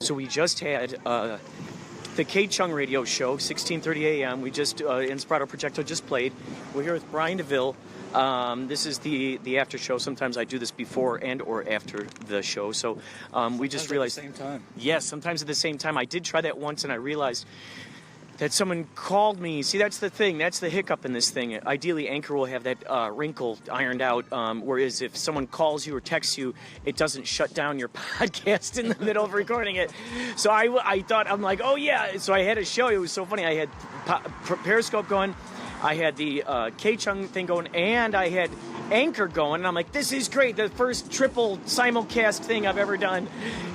So we just had the K Chung radio show, 16:30 a.m. We just Inspirado Projecto just played. We're here with Brian DeVille. This is the after show. Sometimes I do this before and or after the show. So we just realized at the same time. Yes, sometimes at the same time. I did try that once, and I realized that someone called me. See, that's the thing. That's the hiccup in this thing. Ideally, Anchor will have that wrinkle ironed out, whereas if someone calls you or texts you, it doesn't shut down your podcast in the middle of recording it. So I thought, I'm like, oh, yeah. So I had a show. It was so funny. I had Periscope going. I had the K-Chung thing going, and I had Anchor going. And I'm like, this is great. The first triple simulcast thing I've ever done.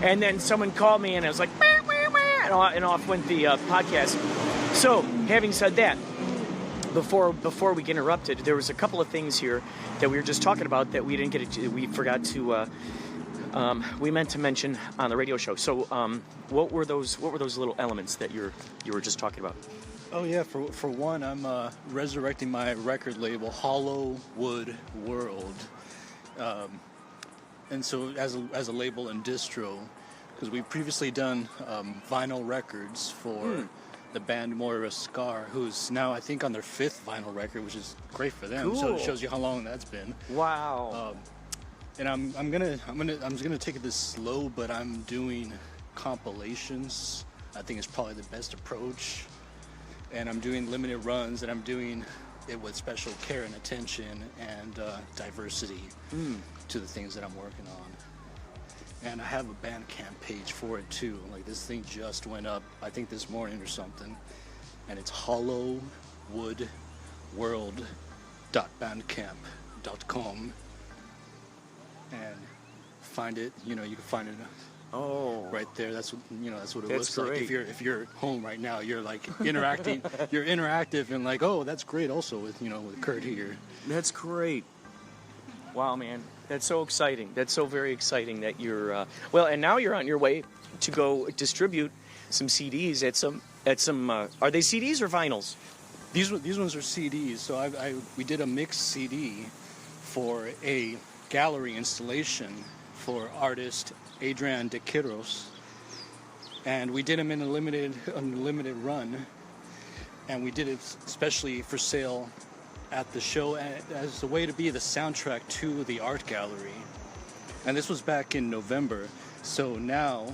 And then someone called me, and I was like, and off went the podcast. So, having said that, before we get interrupted, there was a couple of things here that we were just talking about that we didn't get. We forgot to. We meant to mention on the radio show. So, what were those little elements that you were just talking about? Oh yeah, for one, I'm resurrecting my record label, Hollow Wood World, and so as a label and distro, because we've previously done vinyl records for the band Moira Scar, who's now I think on their 5th vinyl record, which is great for them. Cool. So it shows you how long that's been. Wow. And I'm just gonna take it this slow, but I'm doing compilations. I think it's probably the best approach. And I'm doing limited runs, and I'm doing it with special care and attention and diversity to the things that I'm working on. And I have a Bandcamp page for it too. Like, this thing just went up, I think this morning or something. And it's hollowwoodworld.bandcamp.com. And find it, you can find it right there. That's what it looks great. like. If you're home right now, you're like interacting, you're interactive and like, oh, that's great also with Kurt here. That's great. Wow, man. That's so exciting. That's so very exciting that you're and now you're on your way to go distribute some CDs at some are they CDs or vinyls? These ones are CDs. So we did a mixed CD for a gallery installation for artist Adrian De Quiros, and we did them in a limited run, and we did it especially for sale at the show as a way to be the soundtrack to the art gallery. And this was back in November, so now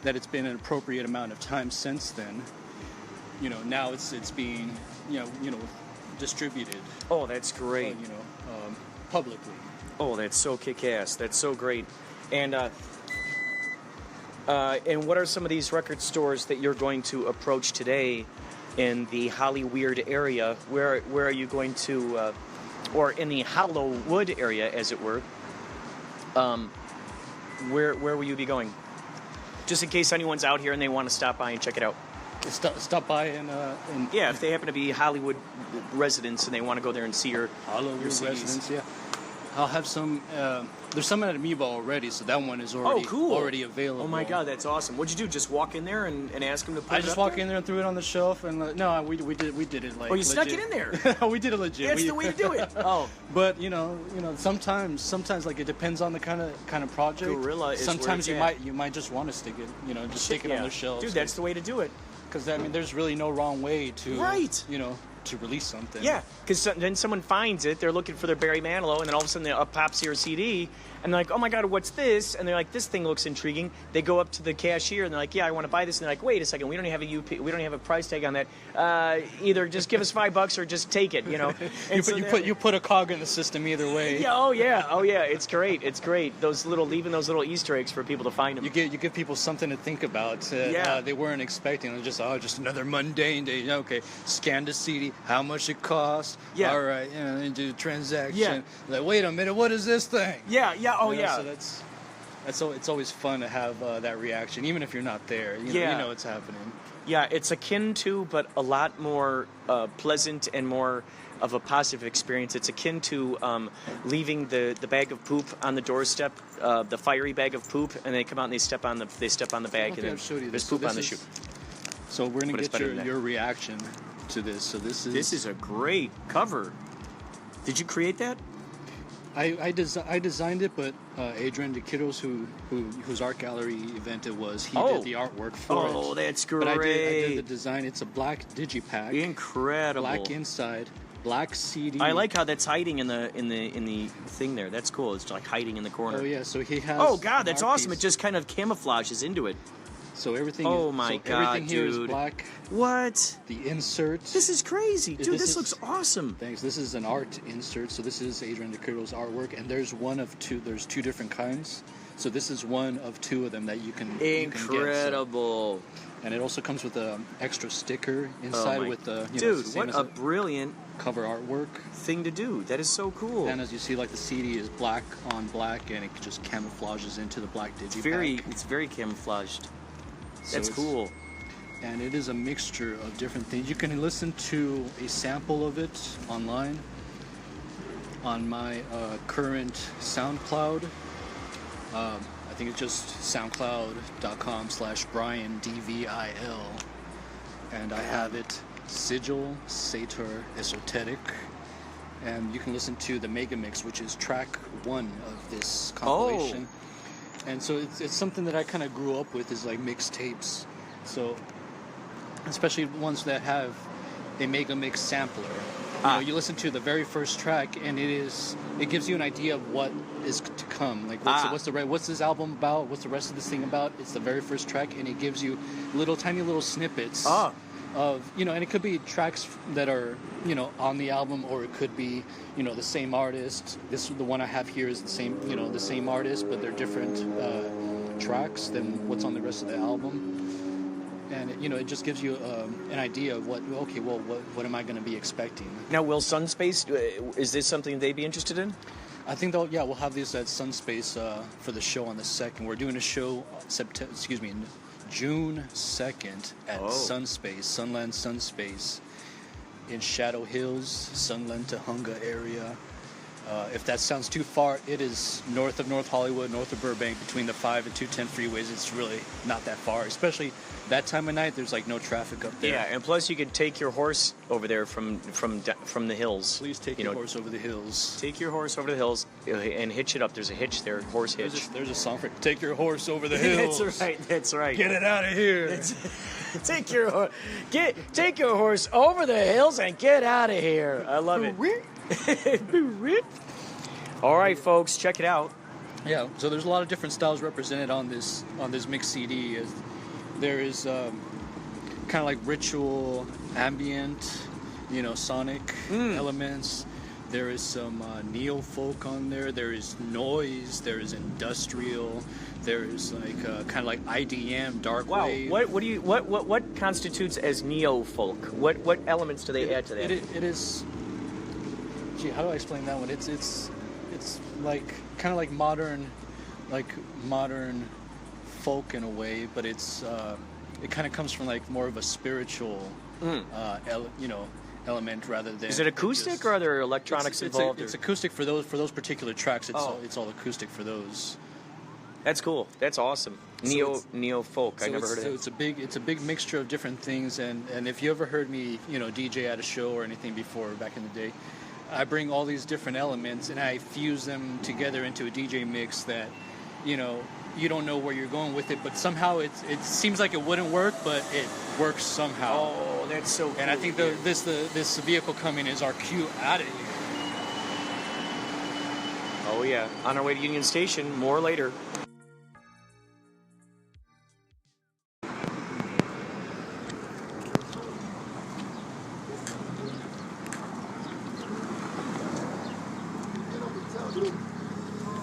that it's been an appropriate amount of time since then, now it's being distributed. Oh, that's great. Publicly. Oh, that's so kick-ass. That's so great. And what are some of these record stores that you're going to approach today in the Hollyweird area? Where are you going to, or in the Hollowwood area, as it were? Where will you be going? Just in case anyone's out here and they want to stop by and check it out. Stop by and yeah, if they happen to be Hollywood residents and they want to go there and see your Hollywood CDs. residents, yeah. I'll have some. There's some at Amoeba already, so that one is already available. Oh my God, that's awesome! What'd you do? Just walk in there and ask them to put it up? I just walked in there and threw it on the shelf, and no, we did it like. Oh, you legit. snuck it in there. We did it legit. That's the way to do it. Oh, but sometimes like it depends on the kind of project. Guerrilla is sometimes where it's you might just want to stick it, stick it on the shelf. Dude, that's the way to do it. Because there's really no wrong way to to release something. Yeah, because then someone finds it, they're looking for their Barry Manilow, and then all of a sudden up pops your CD, and they're like, oh my God, what's this? And they're like, this thing looks intriguing. They go up to the cashier, and they're like, yeah, I want to buy this. And they're like, wait a second, we don't have a price tag on that. Either just give us $5 or just take it, you put a cog in the system either way. Yeah, oh yeah, it's great. Leaving those little Easter eggs for people to find them. You give people something to think about. They weren't expecting. It was just another mundane day. Okay, scan the CD. How much it costs? Yeah. All right, and do the transaction. Yeah. Like, wait a minute, what is this thing? Yeah. Oh yeah. So it's always fun to have that reaction, even if you're not there. You know it's happening. Yeah, it's akin to, but a lot more pleasant and more of a positive experience. It's akin to leaving the bag of poop on the doorstep, the fiery bag of poop, and they come out and they step on the bag, okay, and then there's poop on the shoe. So we're gonna get your reaction to this. So this is a great cover. Did you create that? I designed it, but Adrian DeKiddos, whose art gallery event it was, he did the artwork for it. Oh, that's great. But I did the design. It's a black digipack. Incredible. Black inside, black CD. I like how that's hiding in the thing there. That's cool. It's like hiding in the corner. Oh yeah, so he has. Oh God, that's awesome! Piece. It just kind of camouflages into it. So everything. Oh my God, everything here dude. is black. What? The insert. This is crazy, dude. This looks awesome. Thanks. This is an art insert. So this is Adrian DeKiddos' artwork, and there's one of two. There's two different kinds. So this is one of two of them that you can. Incredible. You can get, and it also comes with an extra sticker inside with the. Dude, what a brilliant cover artwork thing to do. That is so cool. And as you see, like the CD is black on black, and it just camouflages into the black digipack. It's very camouflaged. So that's cool. And it is a mixture of different things. You can listen to a sample of it online on my current SoundCloud. I think it's just soundcloud.com/BrianDVIL. And I have it Sigil, Sator, Esoteric. And you can listen to the Mega Mix, which is track 1 of this compilation. And so it's something that I kind of grew up with, is like mixtapes. So, especially ones that have a Mega Mix sampler. You listen to the very first track, and it gives you an idea of what is to come. Like what's this album about? What's the rest of this thing about? It's the very first track, and it gives you tiny little snippets of, and it could be tracks that are, on the album, or it could be, the same artist. The one I have here is the same artist, but they're different tracks than what's on the rest of the album. And it just gives you an idea of what am I going to be expecting. Now, will Sunspace, is this something they'd be interested in? I think we'll have this at Sunspace for the show on the 2nd. We're doing a show June 2nd at Sunland Sunspace in Shadow Hills, Sunland Tahunga area. If that sounds too far, it is north of North Hollywood, north of Burbank, between the 5 and 210 freeways. It's really not that far, especially that time of night. There's like no traffic up there. Yeah, and plus you could take your horse over there from the hills. Please take your horse over the hills. Take your horse over the hills and hitch it up. There's a hitch there, horse hitch. There's a song for it. Take your horse over the hills. That's right. Get it out of here. Take your horse over the hills and get out of here. I love it. All right, folks, check it out. Yeah, so there's a lot of different styles represented on this mix CD. There is kind of like ritual, ambient, sonic elements. There is some neo folk on there. There is noise. There is industrial. There is like kind of like IDM, dark wave. What constitutes as neo folk? What elements do they add to that? It is. Gee, how do I explain that one? It's like kind of like modern folk in a way, but it kind of comes from like more of a spiritual element rather than. Is it acoustic or are there electronics involved? It's acoustic for those particular tracks. It's all acoustic for those. That's cool. That's awesome. Neo folk. I never heard of it. So it's a big mixture of different things, and if you ever heard me DJ at a show or anything before back in the day, I bring all these different elements and I fuse them together into a DJ mix that, you don't know where you're going with it, but somehow it seems like it wouldn't work, but it works somehow. Oh, that's so cool. And I think this vehicle coming is our cue out of here. Oh yeah, on our way to Union Station. More later.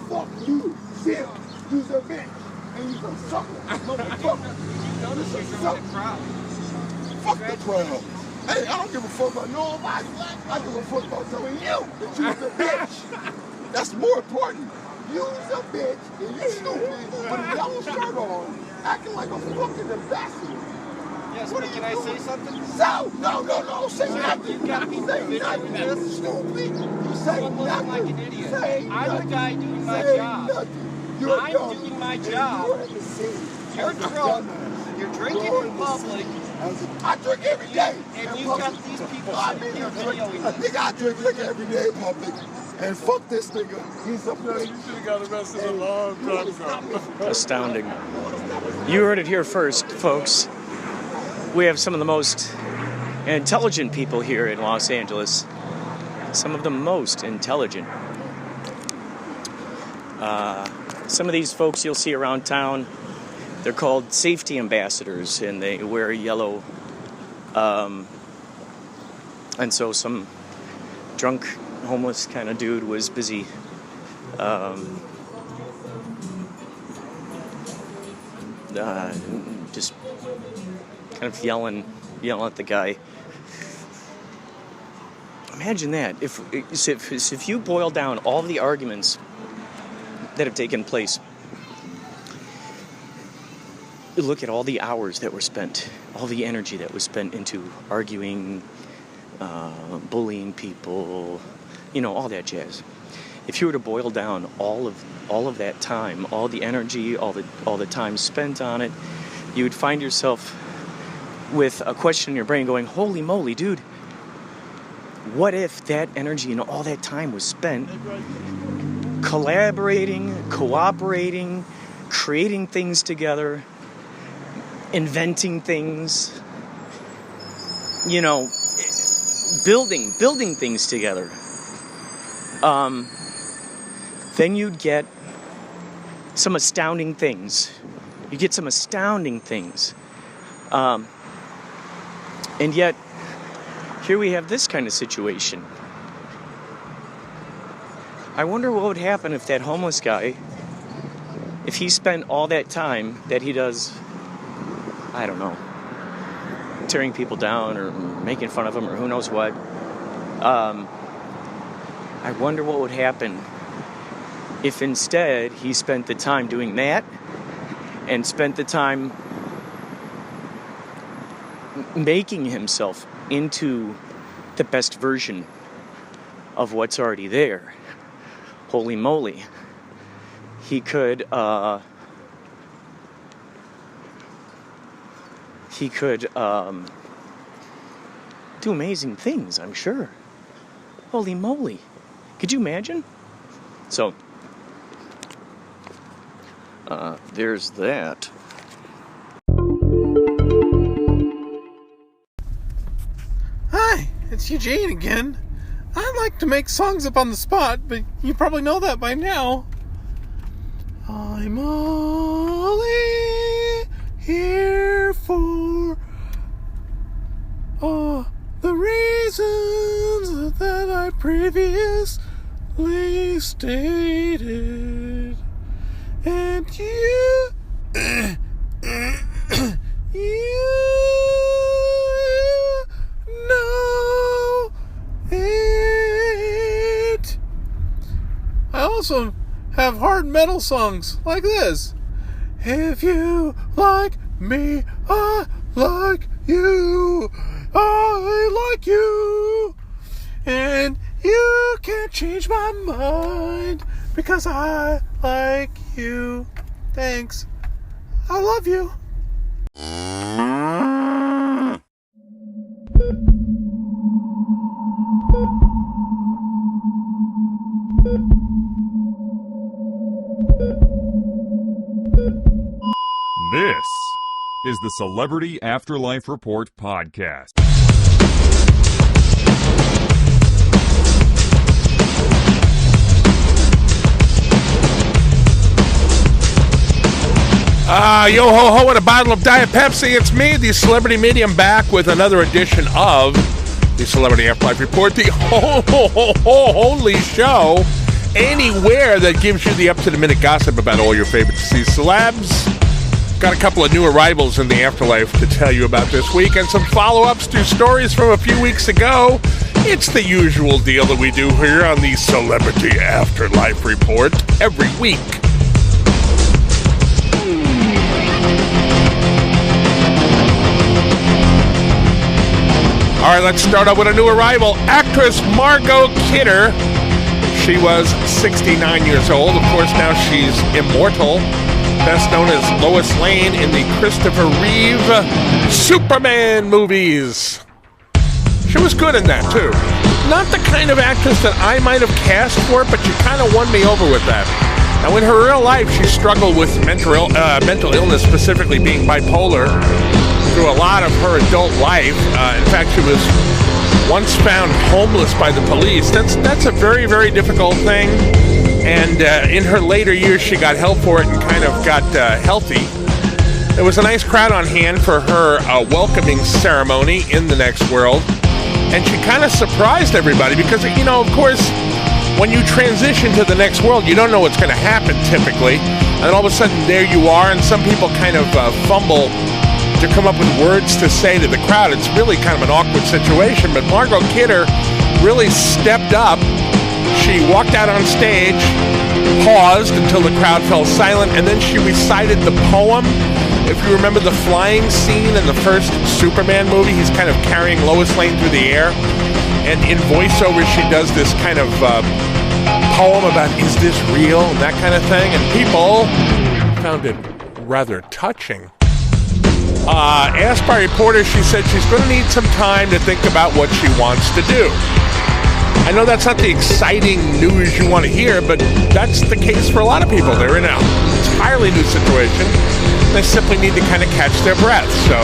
Fuck you, shit, you's a bitch, and you's a sucker, motherfucker. You's a sucker. Fuck the crowd. Hey, I don't give a fuck about nobody. I give a fuck about telling you that you's a bitch. That's more important. You's a bitch, and you stupid, with a yellow shirt on, acting like a fucking ambassador. Yes, but can I say something? So, no, say nothing. You gotta be Say nothing, this. stupid. Say You're looking nothing. like an idiot. Say I'm nothing. the guy doing my Say job. Nothing. You're I'm dumb. doing my And job. You're in the scene. You're drunk. You're drinking in public. I drink every day. And in you've public. got these people I sitting mean, here videoing I this. think I drink liquor every day in public. And fuck this nigga. He's up there. You should have got arrested a long time ago. Astounding. You heard it here first, folks. We have some of the most intelligent people here in Los Angeles. Some of the most intelligent. Some of these folks you'll see around town, they're called safety ambassadors, and they wear yellow. And so some drunk, homeless kind of dude was busy just kind of yelling at the guy. Imagine that. If you boil down all the arguments that have taken place, look at all the hours that were spent, all the energy that was spent into arguing, bullying people, all that jazz. If you were to boil down all of that time, all the energy, all the time spent on it, you would find yourself with a question in your brain going, holy moly, dude, what if that energy and all that time was spent collaborating, cooperating, creating things together, inventing things, building things together. Then you'd get some astounding things. You get some astounding things. And yet, here we have this kind of situation. I wonder what would happen if that homeless guy, if he spent all that time that he does, I don't know, tearing people down or making fun of them or who knows what. I wonder what would happen if instead he spent the time doing that and spent the time making himself into the best version of what's already there. Holy moly. He could do amazing things, I'm sure. Holy moly. Could you imagine? So, there's that. Hi, it's Eugene again. I like to make songs up on the spot, but you probably know that by now. I'm only here for the reasons that I previously stated. And you know it. I also have hard metal songs like this. If you like me, I like you. I like you. And you can't change my mind because I like you. Thanks. I love you. This is the Celebrity Afterlife Report podcast. Yo ho ho and a bottle of Diet Pepsi. It's me, the Celebrity Medium, back with another edition of the Celebrity Afterlife Report, the only show anywhere that gives you the up-to-the-minute gossip about all your favorite deceased celebs. Got a couple of new arrivals in the afterlife to tell you about this week, and some follow-ups to stories from a few weeks ago. It's the usual deal that we do here on the Celebrity Afterlife Report every week. All right, let's start out with a new arrival. Actress Margot Kidder. She was 69 years old. Of course, now she's immortal. Best known as Lois Lane in the Christopher Reeve Superman movies. She was good in that, too. not the kind of actress that I might have cast for it, but she kind of won me over with that. Now, in her real life, she struggled with mental illness, specifically being bipolar, through a lot of her adult life. In fact, she was once found homeless by the police. That's a very, very difficult thing. And in her later years, she got help for it and kind of got healthy. There was a nice crowd on hand for her welcoming ceremony in the next world. And she kind of surprised everybody because, you know, of course, when you transition to the next world, you don't know what's going to happen typically. And then all of a sudden, there you are. And some people kind of fumble to come up with words to say to the crowd. It's really kind of an awkward situation. But Margot Kidder really stepped up. She walked out on stage, paused until the crowd fell silent, and then she recited the poem. If you remember the flying scene in the first Superman movie, he's kind of carrying Lois Lane through the air. And in voiceover, she does this kind of poem about, is this real? And that kind of thing. And people found it rather touching. Asked by reporters, she said she's going to need some time to think about what she wants to do. I know that's not the exciting news you want to hear, but that's the case for a lot of people. They're in an entirely new situation. They simply need to kind of catch their breath. So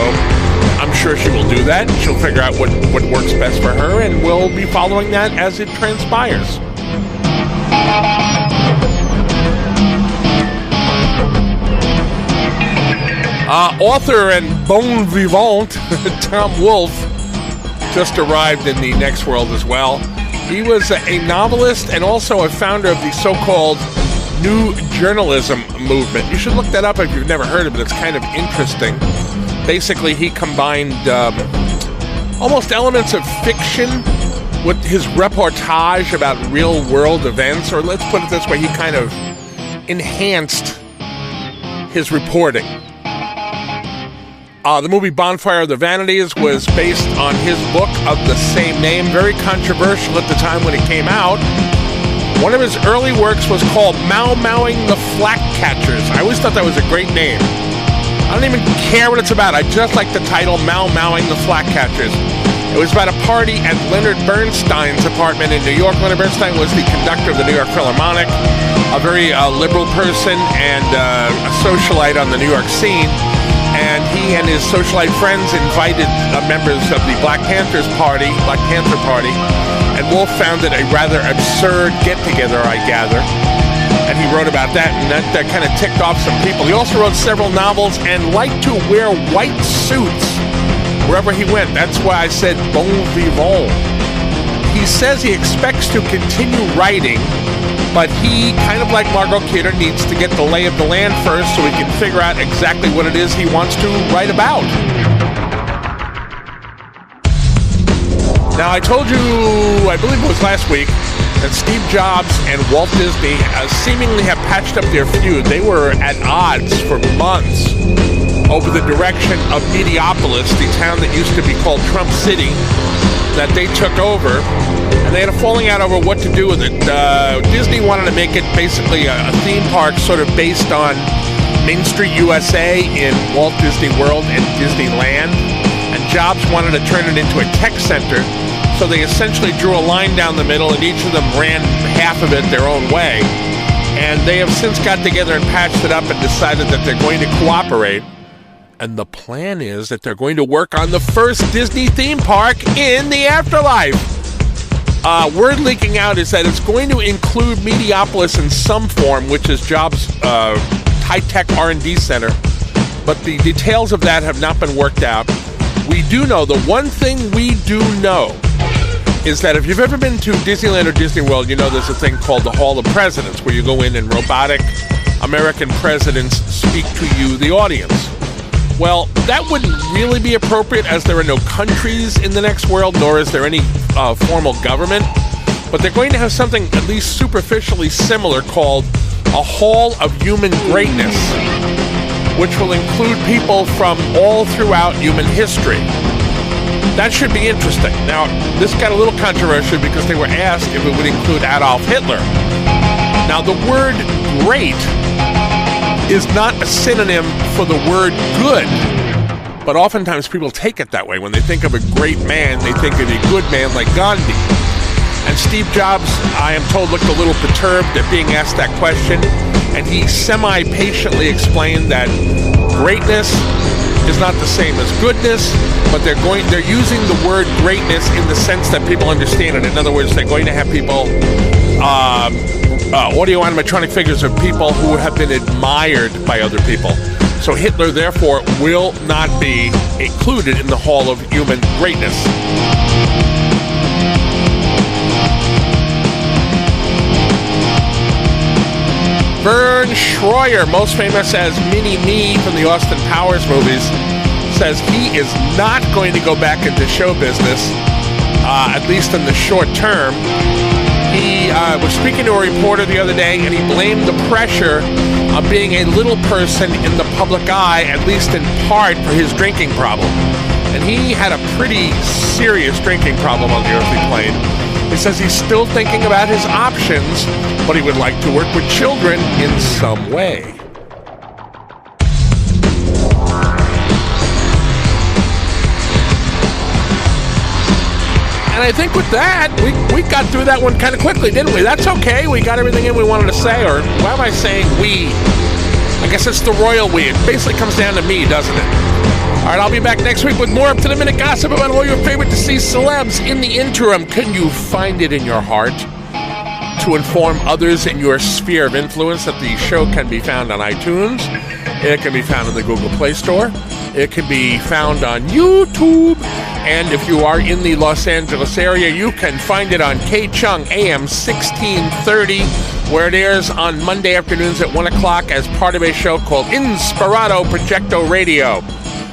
I'm sure she will do that. She'll figure out what works best for her, and we'll be following that as it transpires. Author and bon vivant Tom Wolfe just arrived in the next world as well. He was a novelist and also a founder of the so-called New Journalism movement. You should look that up if you've never heard of it. It's kind of interesting. Basically, he combined almost elements of fiction with his reportage about real-world events, or let's put it this way, he kind of enhanced his reporting. The movie Bonfire of the Vanities was based on his book of the same name, very controversial at the time when it came out. One of his early works was called Mau Mauing the Flack Catchers. I always thought that was a great name. I don't even care what it's about. I just like the title Mau Mauing the Flack Catchers. It was about a party at Leonard Bernstein's apartment in New York. Leonard Bernstein was the conductor of the New York Philharmonic, a very liberal person and a socialite on the New York scene. And he and his socialite friends invited members of the Black Panther Party, and Wolfe found it a rather absurd get-together, I gather. And he wrote about that, and that kind of ticked off some people. He also wrote several novels and liked to wear white suits wherever he went. That's why I said bon vivant. He says he expects to continue writing, but he, kind of like Margot Kidder, needs to get the lay of the land first so he can figure out exactly what it is he wants to write about. Now, I told you, I believe it was last week, that Steve Jobs and Walt Disney seemingly have patched up their feud. They were at odds for months over the direction of Mediopolis, the town that used to be called Trump City, that they took over, and they had a falling out over what to do with it. Disney wanted to make it basically a theme park sort of based on Main Street USA in Walt Disney World and Disneyland, and Jobs wanted to turn it into a tech center, so they essentially drew a line down the middle, and each of them ran half of it their own way. And they have since got together and patched it up and decided that they're going to cooperate. And the plan is that they're going to work on the first Disney theme park in the afterlife. Word leaking out is that it's going to include Mediopolis in some form, which is Jobs' high-tech R&D center. But the details of that have not been worked out. We do know, the one thing we do know is that if you've ever been to Disneyland or Disney World, you know there's a thing called the Hall of Presidents, where you go in and robotic American presidents speak to you, the audience. Well, that wouldn't really be appropriate, as there are no countries in the next world, nor is there any formal government. But they're going to have something at least superficially similar called a Hall of Human Greatness, which will include people from all throughout human history. That should be interesting. Now, this got a little controversial because they were asked if it would include Adolf Hitler. Now, the word great is not a synonym for the word good, but oftentimes people take it that way. When they think of a great man, they think of a good man like Gandhi. And Steve Jobs, I am told, looked a little perturbed at being asked that question, and he semi-patiently explained that greatness is not the same as goodness, but they're using the word greatness in the sense that people understand it. In other words, they're going to have people, audio animatronic figures of people who have been admired by other people. So Hitler, therefore, will not be included in the Hall of Human Greatness. Vern Troyer, most famous as Mini-Me from the Austin Powers movies, says he is not going to go back into show business, at least in the short term. He was speaking to a reporter the other day, and he blamed the pressure of being a little person in the public eye, at least in part, for his drinking problem. And he had a pretty serious drinking problem on the earthly plane. He says he's still thinking about his options, but he would like to work with children in some way. And I think with that, we got through that one kind of quickly, didn't we? That's okay. We got everything in we wanted to say, or why am I saying we? I guess it's the royal we. It basically comes down to me, doesn't it? All right, I'll be back next week with more up-to-the-minute gossip about all your favorite deceased celebs. In the interim, can you find it in your heart to inform others in your sphere of influence that the show can be found on iTunes? It can be found in the Google Play Store. It can be found on YouTube. And if you are in the Los Angeles area, you can find it on K-Chung AM 1630, where it airs on Monday afternoons at 1 o'clock as part of a show called Inspirado Projecto Radio.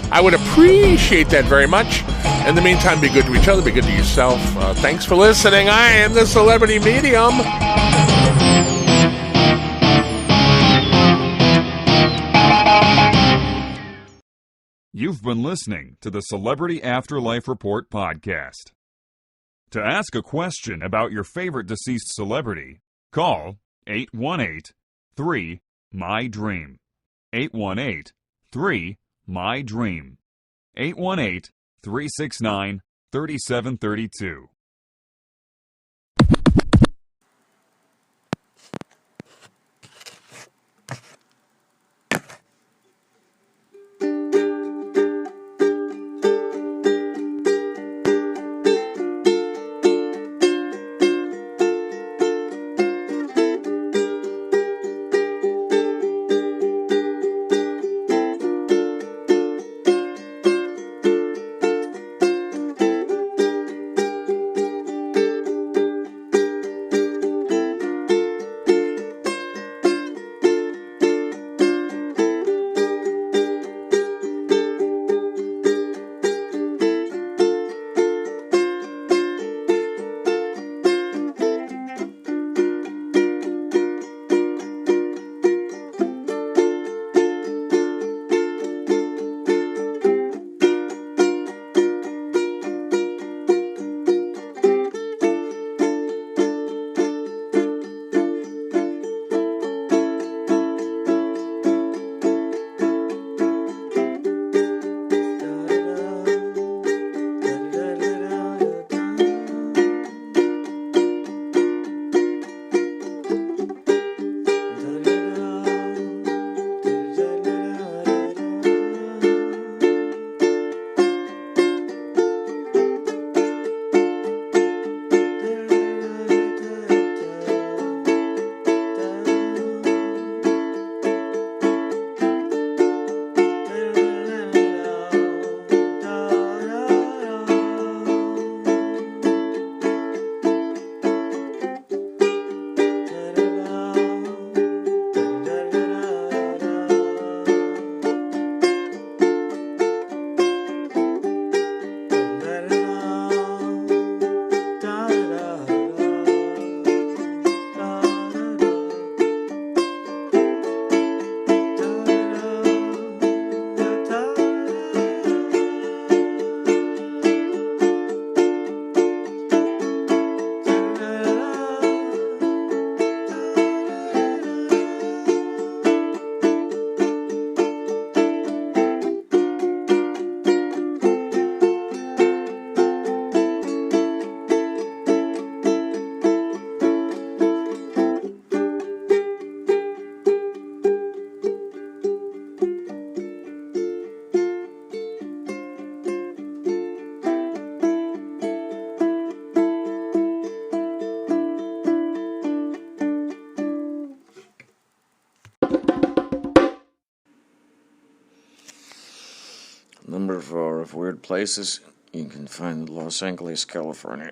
I would appreciate that very much. In the meantime, be good to each other, be good to yourself. Thanks for listening. I am the Celebrity Medium. You've been listening to the Celebrity Afterlife Report podcast. To ask a question about your favorite deceased celebrity, call 818-3-MY-DREAM. 818-3-MY-DREAM. 818-369-3732. Number 4 of weird places you can find in Los Angeles, California.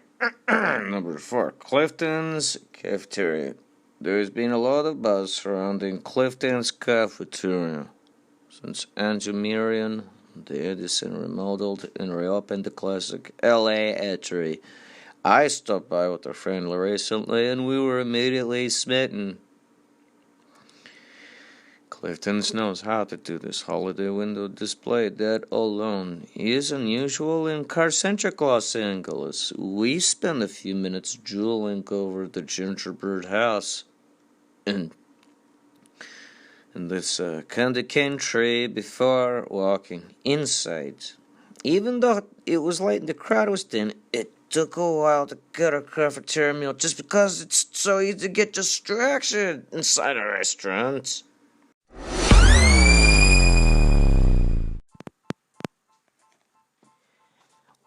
Number 4, Clifton's Cafeteria. There's been a lot of buzz surrounding Clifton's Cafeteria since Andrew Marion, the Edison, remodeled and reopened the classic LA eatery. I stopped by with a friend recently and we were immediately smitten. Clifton's knows how to do this holiday window display. That alone is unusual in car-centric Los Angeles. We spent a few minutes drooling over the gingerbread house and this candy cane tree before walking inside. Even though it was late and the crowd was thin, it took a while to get a cafeteria meal just because it's so easy to get distraction inside a restaurant.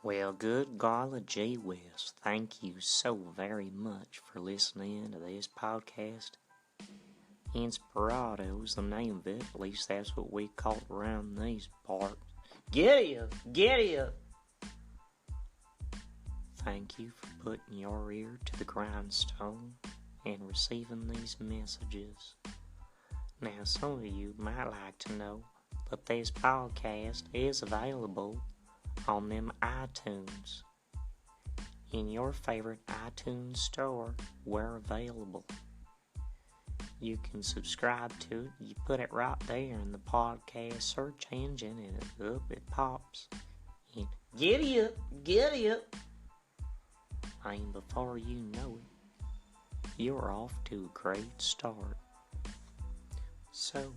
Well, good golly gee whiz, thank you so very much for listening to this podcast. Inspirado's the name of it, at least that's what we call it around these parts. Giddy up, giddy up! Thank you for putting your ear to the grindstone and receiving these messages. Now, some of you might like to know that this podcast is available on them iTunes. In your favorite iTunes store, we're available. You can subscribe to it. You put it right there in the podcast search engine and up it pops. And giddy up, giddy up. And before you know it, you're off to a great start. So,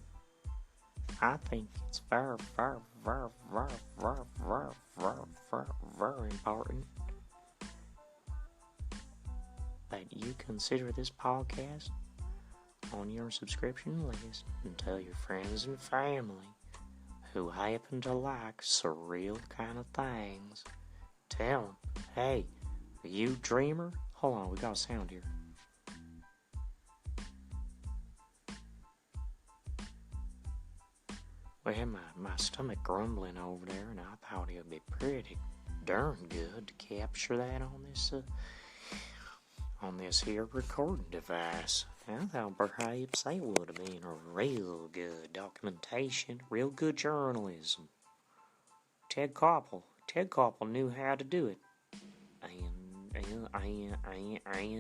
I think it's very, very, very, very, very, very, very, very, very important that you consider this podcast on your subscription list and tell your friends and family who happen to like surreal kind of things. Tell them, hey, are you a dreamer? Hold on, we got a sound here. Well, my stomach grumbling over there, and I thought it would be pretty darn good to capture that on this here recording device. I thought perhaps that would have been a real good documentation, real good journalism. Ted Koppel knew how to do it, and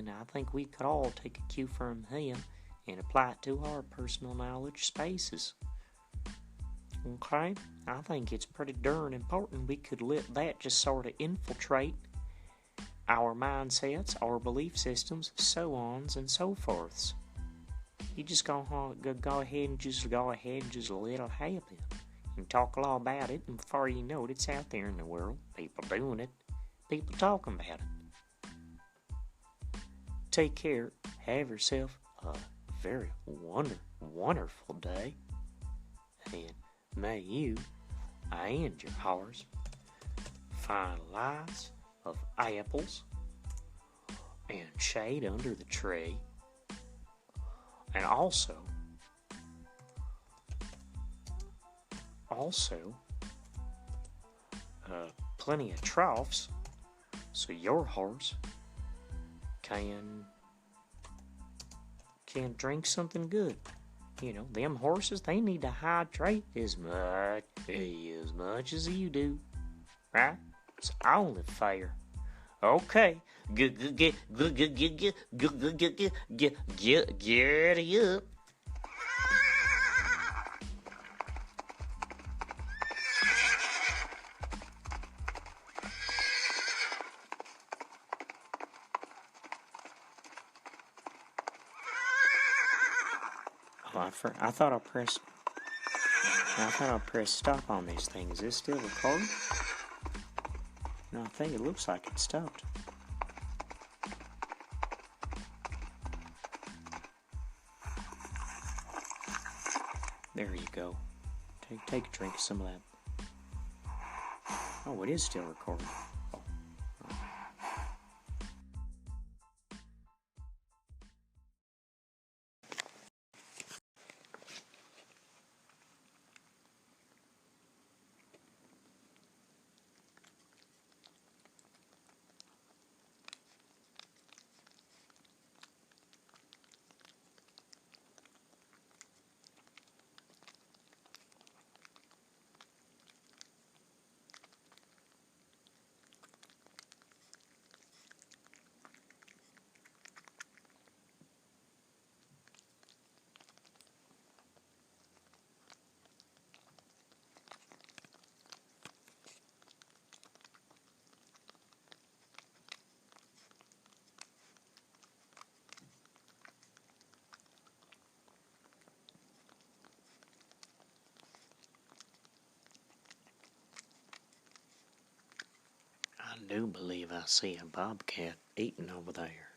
I think we could all take a cue from him and apply it to our personal knowledge spaces. Okay, I think it's pretty darn important we could let that just sort of infiltrate our mindsets, our belief systems, so ons and so forths. You just go ahead and just let it happen and talk a lot about it, and before you know it, it's out there in the world. People doing it, people talking about it. Take care. Have yourself a very wonderful day, and may you and your horse find lots of apples and shade under the tree, and also plenty of troughs so your horse can drink something good. You know, them horses, they need to hydrate as much as you do, right? It's only fair. Okay, get up. I thought I pressed stop on these things. Is this still recording? No, I think it looks like it stopped. There you go. Take a drink of some of that. Oh, it is still recording. I do believe I see a bobcat eating over there.